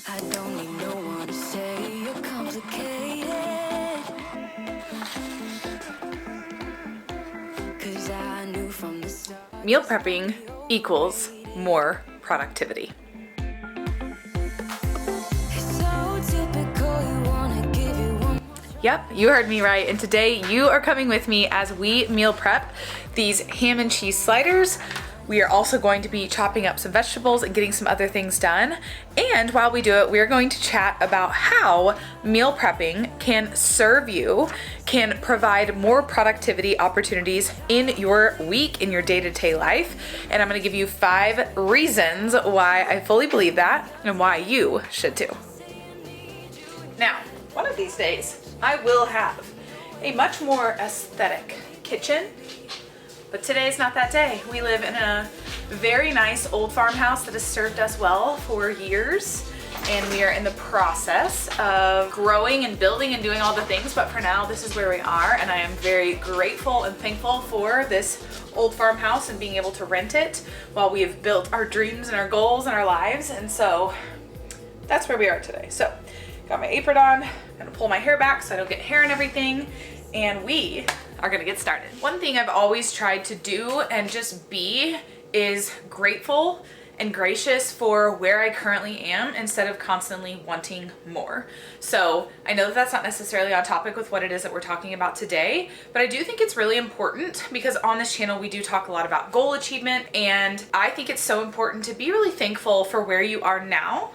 I don't need no one to say you're complicated. 'Cause I knew from the start. Meal prepping equals more productivity. It's so typical, you wanna give you one. Yep, you heard me right. And today you are coming with me as we meal prep these ham and cheese sliders. We are also going to be chopping up some vegetables and getting some other things done. And while we do it, we are going to chat about how meal prepping can serve you, can provide more productivity opportunities in your week, in your day-to-day life. And I'm gonna give you 5 reasons why I fully believe that and why you should too. Now, one of these days, I will have a much more aesthetic kitchen, but today's not that day. We live in a very nice old farmhouse that has served us well for years, and we are in the process of growing and building and doing all the things, but for now, this is where we are, and I am very grateful and thankful for this old farmhouse and being able to rent it while we have built our dreams and our goals and our lives, and so that's where we are today. So, got my apron on, gonna pull my hair back so I don't get hair and everything, and we are gonna get started. One thing I've always tried to do and just be is grateful and gracious for where I currently am instead of constantly wanting more. So I know that that's not necessarily on topic with what it is that we're talking about today, but I do think it's really important because on this channel we do talk a lot about goal achievement, and I think it's so important to be really thankful for where you are now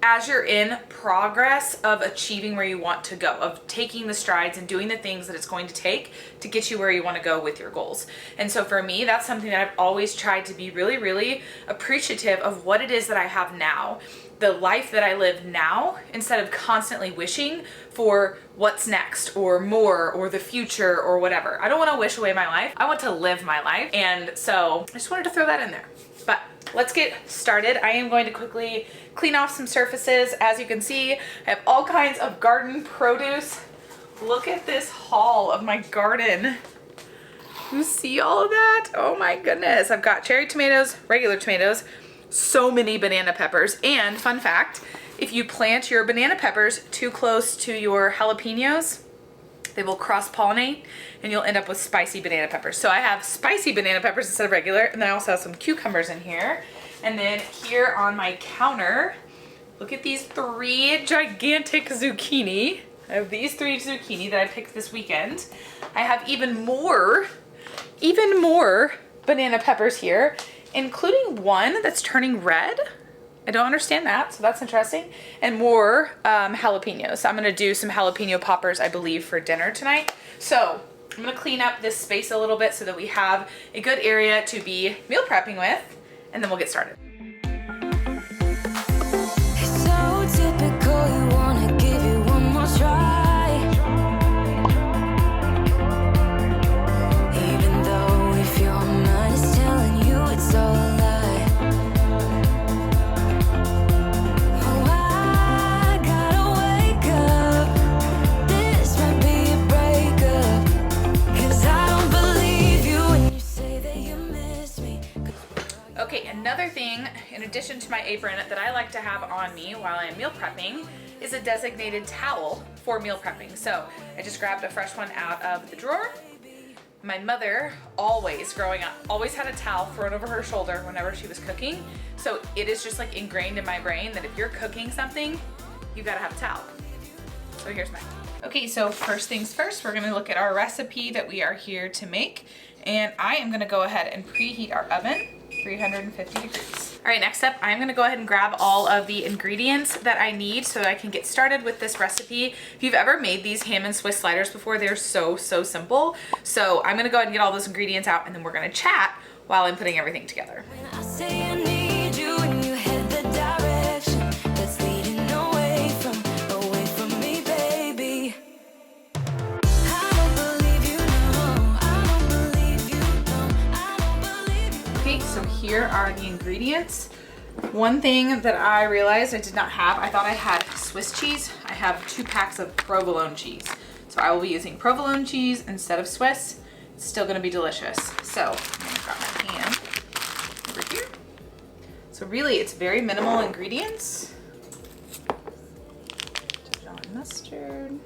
as you're in progress of achieving where you want to go, of taking the strides and doing the things that it's going to take to get you where you want to go with your goals. And so for me, that's something that I've always tried to be really, really appreciative of what it is that I have now, the life that I live now, instead of constantly wishing for what's next or more or the future or whatever. I don't want to wish away my life. I want to live my life. And so I just wanted to throw that in there. But let's get started. I am going to quickly clean off some surfaces. As you can see, I have all kinds of garden produce. Look at this haul of my garden. You see all of that? Oh my goodness. I've got cherry tomatoes, regular tomatoes, so many banana peppers. And fun fact, if you plant your banana peppers too close to your jalapenos, they will cross-pollinate and you'll end up with spicy banana peppers. So I have spicy banana peppers instead of regular, and then I also have some cucumbers in here. And then here on my counter, look at these 3 gigantic zucchini. I have these 3 zucchini that I picked this weekend. I have even more banana peppers here, including one that's turning red. I don't understand that, so that's interesting. And more jalapenos. So I'm gonna do some jalapeno poppers, I believe, for dinner tonight. So I'm gonna clean up this space a little bit so that we have a good area to be meal prepping with, and then we'll get started. It's so typical, you wanna give you one more try. Even though if your mind is telling you it's all a lie. Oh, I gotta wake up. This might be a breakup. 'Cause I don't believe you when you say that you miss me. Okay, another thing, in addition to my apron, that I like to have on me while I'm meal prepping is a designated towel for meal prepping. So I just grabbed a fresh one out of the drawer. My mother, always growing up, always had a towel thrown over her shoulder whenever she was cooking. So it is just like ingrained in my brain that if you're cooking something, you gotta have a towel. So here's mine. Okay, so first things first, we're gonna look at our recipe that we are here to make. And I am gonna go ahead and preheat our oven, 350 degrees. All right, next up, I'm gonna go ahead and grab all of the ingredients that I need so that I can get started with this recipe. If you've ever made these ham and Swiss sliders before, they're so simple. So I'm gonna go ahead and get all those ingredients out, and then we're gonna chat while I'm putting everything together. When I say I need you and you head the direction that's leading away from me, baby. I don't believe you, no. I don't believe you, no. I don't believe you. Okay, so here are the ingredients. One thing that I realized I did not have, I thought I had Swiss cheese. I have 2 packs of provolone cheese. So I will be using provolone cheese instead of Swiss. It's still gonna be delicious. So I'm gonna grab my hand over here. So really it's very minimal ingredients. mustard.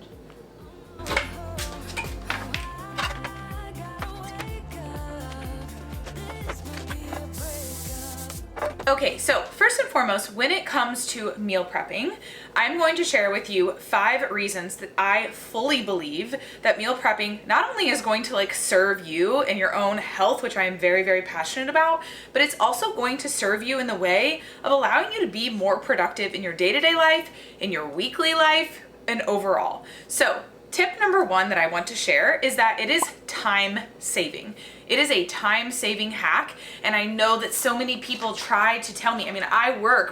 Okay, so first and foremost, when it comes to meal prepping, I'm going to share with you 5 reasons that I fully believe that meal prepping not only is going to like serve you and your own health, which I am very, very passionate about, but it's also going to serve you in the way of allowing you to be more productive in your day-to-day life, in your weekly life, and overall. So tip number 1 that I want to share is that it is time saving. It is a time saving hack. And I know that so many people try to tell me, I mean,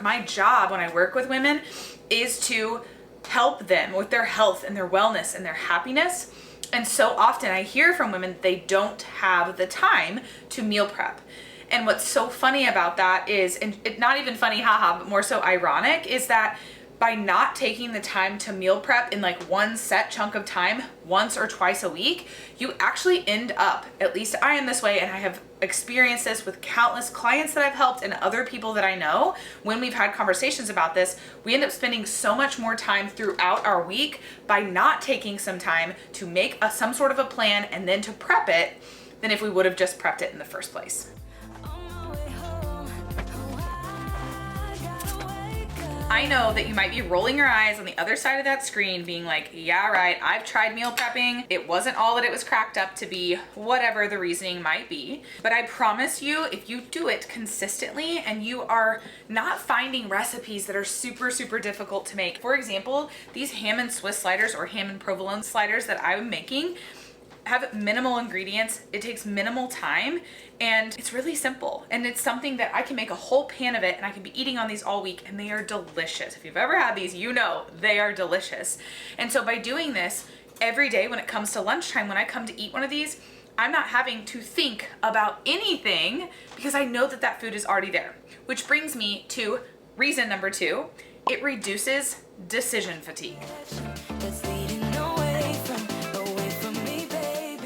my job when I work with women is to help them with their health and their wellness and their happiness. And so often I hear from women that they don't have the time to meal prep. And what's so funny about that is, and it, not even funny, haha, but more so ironic, is that by not taking the time to meal prep in like one set chunk of time once or twice a week, you actually end up, at least I am this way, and I have experienced this with countless clients that I've helped and other people that I know. When we've had conversations about this, we end up spending so much more time throughout our week by not taking some time to make some sort of a plan and then to prep it than if we would have just prepped it in the first place. I know that you might be rolling your eyes on the other side of that screen being like, yeah, right, I've tried meal prepping. It wasn't all that it was cracked up to be, whatever the reasoning might be. But I promise you, if you do it consistently and you are not finding recipes that are super, super difficult to make. For example, these ham and Swiss sliders or ham and provolone sliders that I'm making have minimal ingredients, it takes minimal time, and it's really simple. And it's something that I can make a whole pan of it and I can be eating on these all week, and they are delicious. If you've ever had these, you know they are delicious. And so by doing this every day when it comes to lunchtime, when I come to eat one of these, I'm not having to think about anything because I know that that food is already there. Which brings me to reason number 2. It reduces decision fatigue.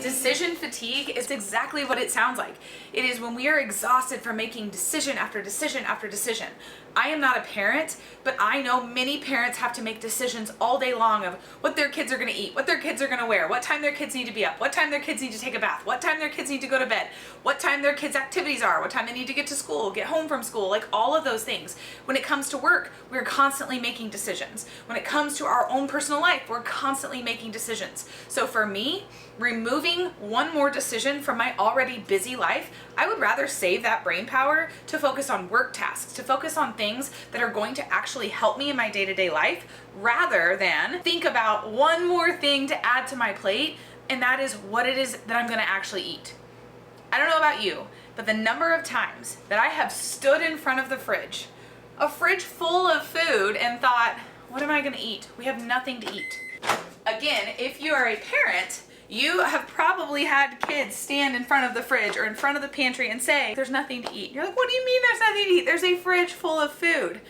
Decision fatigue is exactly what it sounds like. It is when we are exhausted from making decision after decision after decision. I am not a parent, but I know many parents have to make decisions all day long of what their kids are going to eat, what their kids are going to wear, what time their kids need to be up, what time their kids need to take a bath, what time their kids need to go to bed, what time their kids' activities are, what time they need to get to school, get home from school, like all of those things. When it comes to work, we're constantly making decisions. When it comes to our own personal life, we're constantly making decisions. So for me, removing one more decision from my already busy life, I would rather save that brain power to focus on work tasks, to focus on things that are going to actually help me in my day-to-day life, rather than think about one more thing to add to my plate, and that is what it is that I'm gonna actually eat. I don't know about you, but the number of times that I have stood in front of the fridge, a fridge full of food, and thought, what am I gonna eat? We have nothing to eat. Again, if you are a parent, you have probably had kids stand in front of the fridge or in front of the pantry and say, there's nothing to eat. You're like, what do you mean there's nothing to eat? There's a fridge full of food.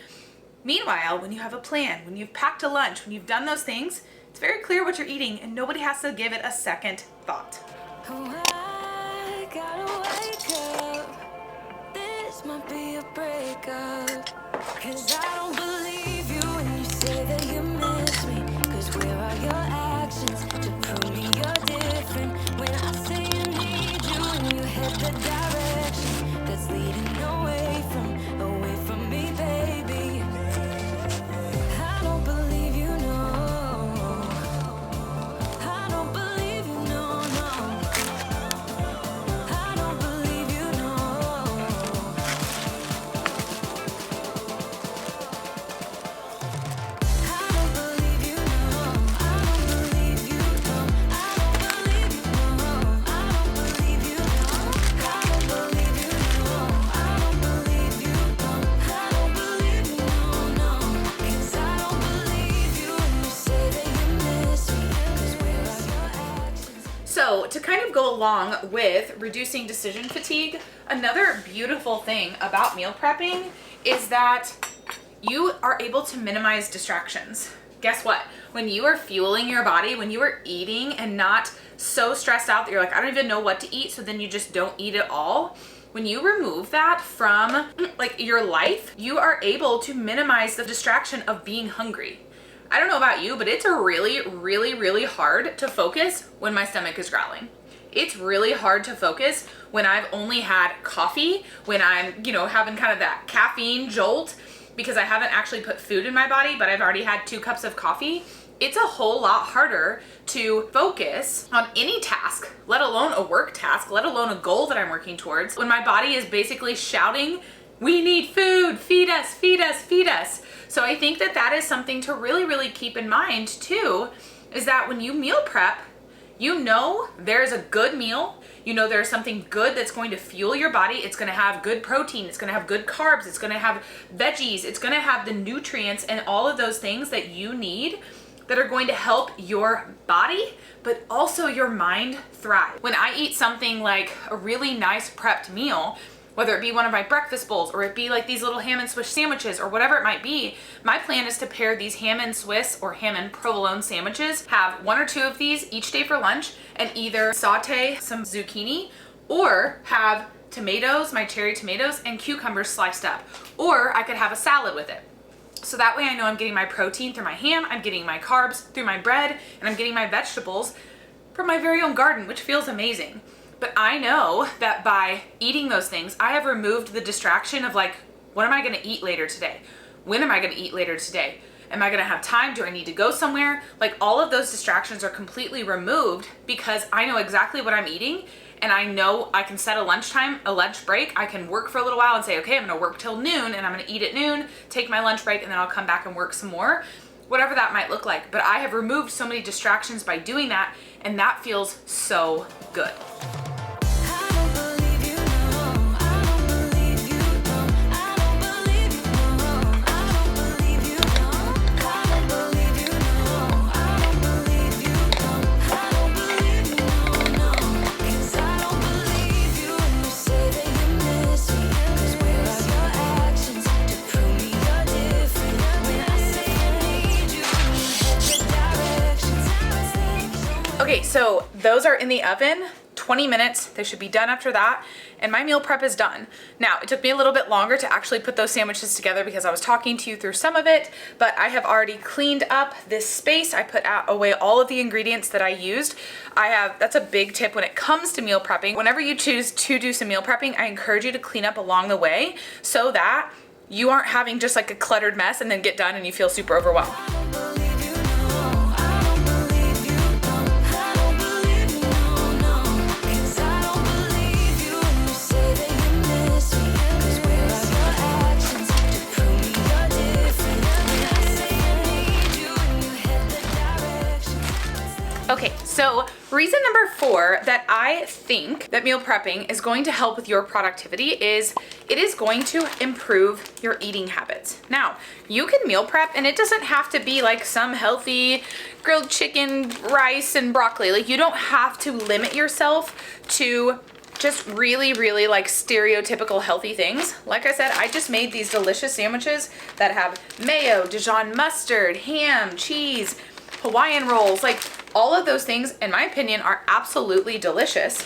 Meanwhile, when you have a plan, when you've packed a lunch, when you've done those things, it's very clear what you're eating and nobody has to give it a second thought. Oh, I gotta wake up. This might be a breakup. 'Cause I don't believe you when you say that you miss me. 'Cause where are your actions to prove me you're different? When I say you need you and you head the direction that's leading away from me, baby. I don't believe you, no. I don't believe you, no, no. I don't believe you, no. I don't believe you, no. I don't believe you, no. I don't believe you, no. I don't believe you, no. I don't believe you, no. I don't believe you, no. I don't believe you, no, no. 'Cause I don't believe you when you say that you miss me. 'Cause where are your actions? So to kind of go along with reducing decision fatigue, another beautiful thing about meal prepping is that you are able to minimize distractions. Guess what? When you are fueling your body, when you are eating and not so stressed out that you're like, I don't even know what to eat, so then you just don't eat at all. When you remove that from like your life, you are able to minimize the distraction of being hungry. I don't know about you, but it's really, really, really hard to focus when my stomach is growling. It's really hard to focus when I've only had coffee, when I'm, having kind of that caffeine jolt because I haven't actually put food in my body, but I've already had 2 cups of coffee. It's a whole lot harder to focus on any task, let alone a work task, let alone a goal that I'm working towards, when my body is basically shouting, we need food, feed us, feed us, feed us. So I think that that is something to really, really keep in mind too, is that when you meal prep, there's a good meal, there's something good that's going to fuel your body. It's going to have good protein, it's going to have good carbs, it's going to have veggies, it's going to have the nutrients and all of those things that you need that are going to help your body, but also your mind thrive. When I eat something like a really nice prepped meal, whether it be one of my breakfast bowls or it be like these little ham and Swiss sandwiches or whatever it might be, my plan is to pair these ham and Swiss or ham and provolone sandwiches, have 1 or 2 of these each day for lunch, and either saute some zucchini or have tomatoes, my cherry tomatoes, and cucumbers sliced up. Or I could have a salad with it. So that way I know I'm getting my protein through my ham, I'm getting my carbs through my bread, and I'm getting my vegetables from my very own garden, which feels amazing. But I know that by eating those things, I have removed the distraction of like, what am I gonna eat later today? When am I gonna eat later today? Am I gonna have time? Do I need to go somewhere? Like all of those distractions are completely removed because I know exactly what I'm eating, and I know I can set a lunch break. I can work for a little while and say, okay, I'm gonna work till noon and I'm gonna eat at noon, take my lunch break, and then I'll come back and work some more, whatever that might look like. But I have removed so many distractions by doing that, and that feels so good. I don't believe you, no. I don't believe you, no. I don't believe you, no. I don't believe you, no. I don't believe you, no. I don't believe you, no. I don't believe you, no. 'Cause I don't believe you when you say that you miss me. 'Cause where are your actions to prove me you're different? When I say I need you, you head the directions. Okay, so those are in the oven. 20 minutes, they should be done after that, and my meal prep is done. Now, it took me a little bit longer to actually put those sandwiches together because I was talking to you through some of it, but I have already cleaned up this space. I put away all of the ingredients that I used. That's a big tip when it comes to meal prepping. Whenever you choose to do some meal prepping, I encourage you to clean up along the way so that you aren't having just like a cluttered mess and then get done and you feel super overwhelmed. I don't believe you, no. I don't believe you, no. I don't believe you, no. 'Cause I don't believe you when you say that you miss me. 'Cause where are your actions to prove me you're different? When I say I need you and you head the directions. Okay, so reason number 4 that I think that meal prepping is going to help with your productivity is it is going to improve your eating habits. Now, you can meal prep and it doesn't have to be like some healthy grilled chicken, rice, and broccoli. Like you don't have to limit yourself to just really, really like stereotypical healthy things. Like I said, I just made these delicious sandwiches that have mayo, Dijon mustard, ham, cheese, Hawaiian rolls, like all of those things, in my opinion, are absolutely delicious.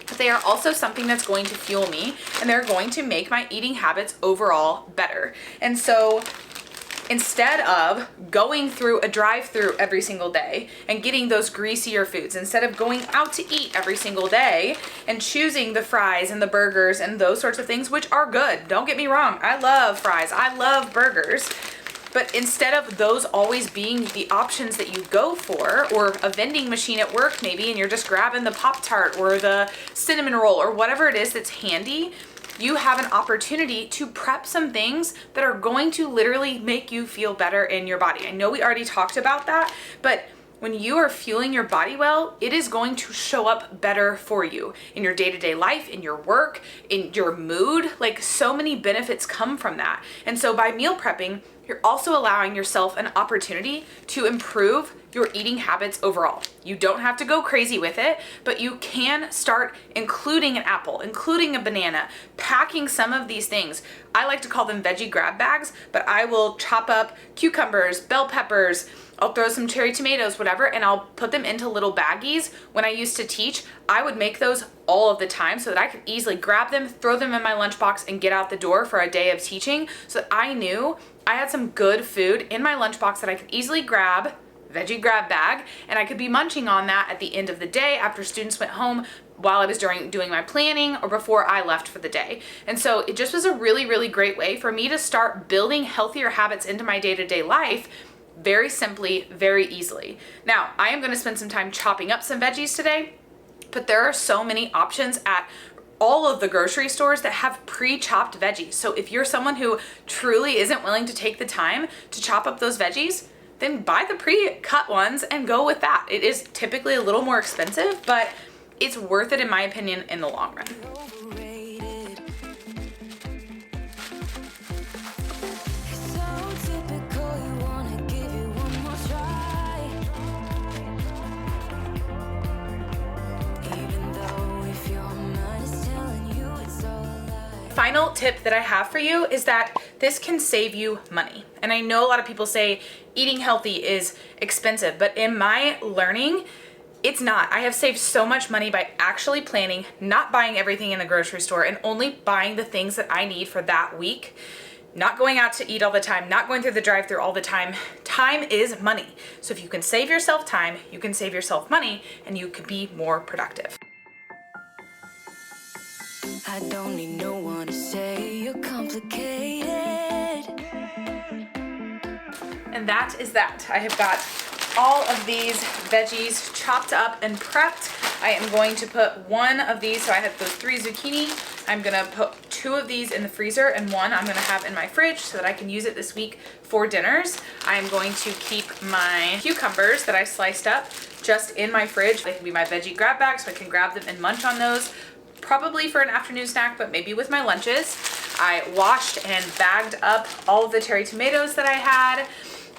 But they are also something that's going to fuel me and they're going to make my eating habits overall better. And so instead of going through a drive-through every single day and getting those greasier foods, instead of going out to eat every single day and choosing the fries and the burgers and those sorts of things, which are good, don't get me wrong, I love fries, I love burgers, but instead of those always being the options that you go for, or a vending machine at work maybe, and you're just grabbing the Pop-Tart or the cinnamon roll or whatever it is that's handy, you have an opportunity to prep some things that are going to literally make you feel better in your body. I know we already talked about that, but when you are fueling your body well, it is going to show up better for you in your day-to-day life, in your work, in your mood. Like so many benefits come from that. And so by meal prepping, you're also allowing yourself an opportunity to improve your eating habits overall. You don't have to go crazy with it, but you can start including an apple, including a banana, packing some of these things. I like to call them veggie grab bags, but I will chop up cucumbers, bell peppers, I'll throw some cherry tomatoes, whatever, and I'll put them into little baggies. When I used to teach, I would make those all of the time so that I could easily grab them, throw them in my lunchbox, and get out the door for a day of teaching, so that I knew I had some good food in my lunchbox that I could easily grab, veggie grab bag, and I could be munching on that at the end of the day after students went home, while I was doing my planning, or before I left for the day. And so it just was a really, really great way for me to start building healthier habits into my day-to-day life very simply, very easily. Now, I am going to spend some time chopping up some veggies today, but there are so many options at all of the grocery stores that have pre-chopped veggies. So if you're someone who truly isn't willing to take the time to chop up those veggies, then buy the pre-cut ones and go with that. It is typically a little more expensive, but it's worth it in my opinion in the long run. Overrated. It's so typical, you wanna give it one more try. Even though if your mind is telling you it's all a lie. Final tip that I have for you is that this can save you money. And I know a lot of people say eating healthy is expensive, but in my learning, it's not. I have saved so much money by actually planning, not buying everything in the grocery store, and only buying the things that I need for that week. Not going out to eat all the time, not going through the drive-thru all the time. Time is money. So if you can save yourself time, you can save yourself money, and you can be more productive. I don't need no one to say you're complicated. And that is that. I have got all of these veggies chopped up and prepped. I am going to put one of these, so I have those 3 zucchini. I'm gonna put 2 of these in the freezer, and 1 I'm gonna have in my fridge so that I can use it this week for dinners. I am going to keep my cucumbers that I sliced up just in my fridge. They can be my veggie grab bag, so I can grab them and munch on those, probably for an afternoon snack, but maybe with my lunches. I washed and bagged up all of the cherry tomatoes that I had.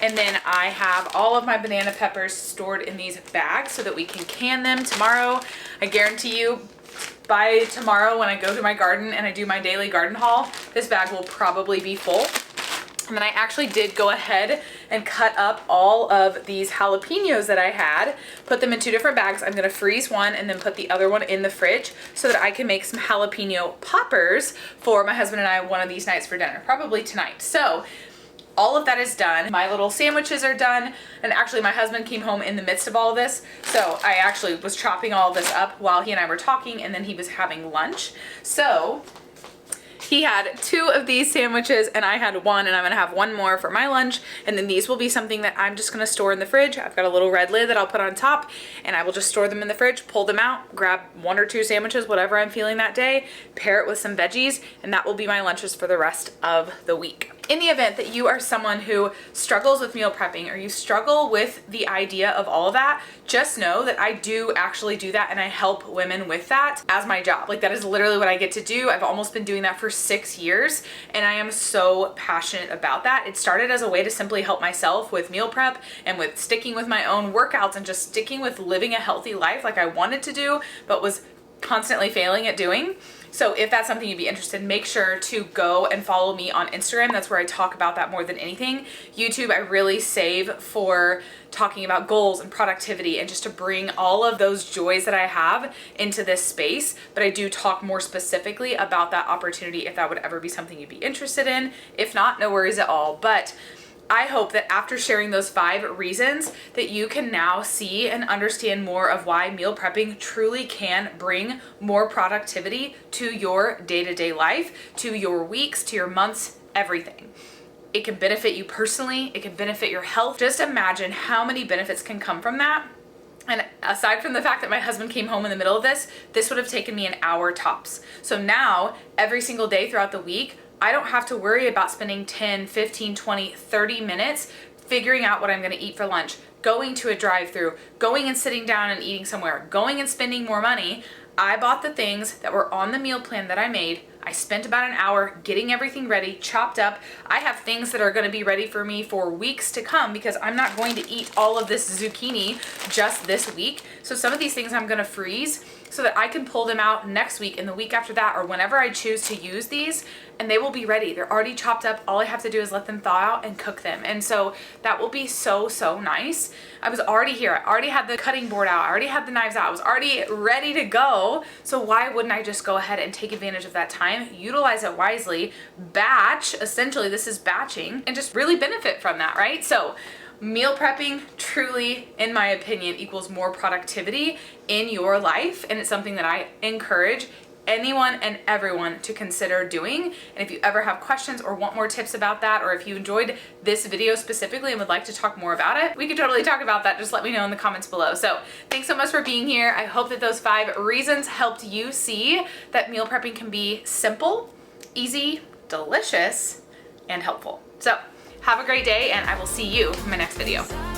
And then I have all of my banana peppers stored in these bags so that we can can them tomorrow. I guarantee you, by tomorrow when I go to my garden and I do my daily garden haul, this bag will probably be full. And then I actually did go ahead and cut up all of these jalapenos that I had, put them in 2 different bags. I'm gonna freeze one and then put the other one in the fridge so that I can make some jalapeno poppers for my husband and I one of these nights for dinner, probably tonight. So all of that is done. My little sandwiches are done. And actually my husband came home in the midst of all of this. So I actually was chopping all of this up while he and I were talking, and then he was having lunch. So he had 2 of these sandwiches and I had 1, and I'm gonna have 1 more for my lunch. And then these will be something that I'm just gonna store in the fridge. I've got a little red lid that I'll put on top, and I will just store them in the fridge, pull them out, grab 1 or 2 sandwiches, whatever I'm feeling that day, pair it with some veggies, and that will be my lunches for the rest of the week. In the event that you are someone who struggles with meal prepping, or you struggle with the idea of all of that, just know that I do actually do that, and I help women with that as my job. Like, that is literally what I get to do. I've almost been doing that for 6 years, and I am so passionate about that. It started as a way to simply help myself with meal prep and with sticking with my own workouts and just sticking with living a healthy life like I wanted to do, but was constantly failing at doing. So if that's something you'd be interested in, make sure to go and follow me on Instagram. That's where I talk about that more than anything. YouTube, I really save for talking about goals and productivity and just to bring all of those joys that I have into this space. But I do talk more specifically about that opportunity if that would ever be something you'd be interested in. If not, no worries at all. But I hope that after sharing those 5 reasons that you can now see and understand more of why meal prepping truly can bring more productivity to your day-to-day life, to your weeks, to your months, everything. It can benefit you personally, it can benefit your health. Just imagine how many benefits can come from that. And aside from the fact that my husband came home in the middle of this would have taken me an hour tops. So now, every single day throughout the week, I don't have to worry about spending 10, 15, 20, 30 minutes figuring out what I'm gonna eat for lunch, going to a drive-thru, going and sitting down and eating somewhere, going and spending more money. I bought the things that were on the meal plan that I made. I spent about an hour getting everything ready, chopped up. I have things that are gonna be ready for me for weeks to come because I'm not going to eat all of this zucchini just this week. So some of these things I'm gonna freeze so that I can pull them out next week and the week after that, or whenever I choose to use these, and they will be ready. They're already chopped up. All I have to do is let them thaw out and cook them. And so that will be so, so nice. I was already here. I already had the cutting board out. I already had the knives out. I was already ready to go. So why wouldn't I just go ahead and take advantage of that time, utilize it wisely, batch, essentially this is batching, and just really benefit from that, right? So meal prepping truly, in my opinion, equals more productivity in your life. And it's something that I encourage anyone and everyone to consider doing. And if you ever have questions or want more tips about that, or if you enjoyed this video specifically and would like to talk more about it, we could totally talk about that. Just let me know in the comments below. So thanks so much for being here. I hope that those 5 reasons helped you see that meal prepping can be simple, easy, delicious, and helpful. So have a great day, and I will see you in my next video.